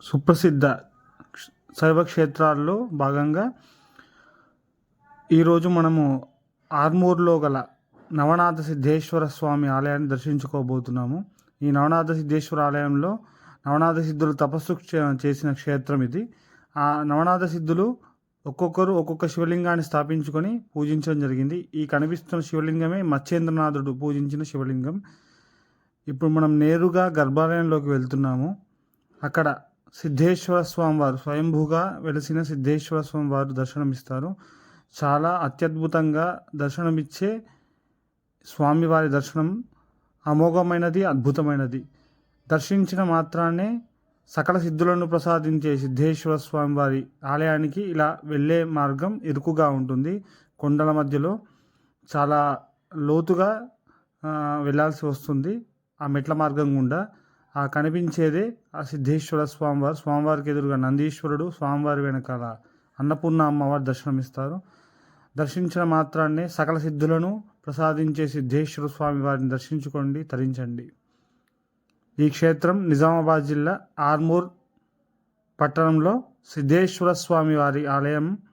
సుప్రసిద్ధ శైవక్షేత్రాల్లో భాగంగా ఈరోజు మనము ఆర్మూర్లో గల నవనాథ సిద్ధేశ్వర స్వామి ఆలయాన్ని దర్శించుకోబోతున్నాము. ఈ నవనాథ సిద్ధేశ్వర ఆలయంలో నవనాథ సిద్ధులు తపస్సు చేసిన క్షేత్రం ఇది. ఆ నవనాథ సిద్ధులు ఒక్కొక్కరు ఒక్కొక్క శివలింగాన్ని స్థాపించుకొని పూజించడం జరిగింది. ఈ కనిపిస్తున్న శివలింగమే మత్స్యేంద్రనాథుడు పూజించిన శివలింగం. ఇప్పుడు మనం నేరుగా గర్భాలయంలోకి వెళ్తున్నాము. అక్కడ సిద్ధేశ్వర స్వామి వారు స్వయంభూగా వెలిసిన సిద్ధేశ్వర స్వామి వారు దర్శనమిస్తారు. చాలా అత్యద్భుతంగా దర్శనమిచ్చే స్వామివారి దర్శనం అమోఘమైనది, అద్భుతమైనది. దర్శించిన మాత్రాన్నే సకల సిద్ధులను ప్రసాదించే సిద్ధేశ్వర స్వామి వారి ఆలయానికి ఇలా వెళ్ళే మార్గం ఇరుకుగా ఉంటుంది. కొండల మధ్యలో చాలా లోతుగా వెళ్ళాల్సి వస్తుంది. ఆ మెట్ల మార్గం గుండా ఆ కనిపించేదే ఆ సిద్ధేశ్వర స్వామివారు. స్వామివారికి ఎదురుగా నందీశ్వరుడు, స్వామివారి వెనకాల అన్నపూర్ణ అమ్మవారు దర్శనమిస్తారు. దర్శించిన మాత్రాన్నే సకల సిద్ధులను ప్రసాదించే సిద్ధేశ్వర స్వామి వారిని దర్శించుకోండి, తరించండి. ఈ క్షేత్రం నిజామాబాద్ జిల్లా ఆర్మూర్ పట్టణంలో సిద్ధేశ్వర స్వామి వారి ఆలయం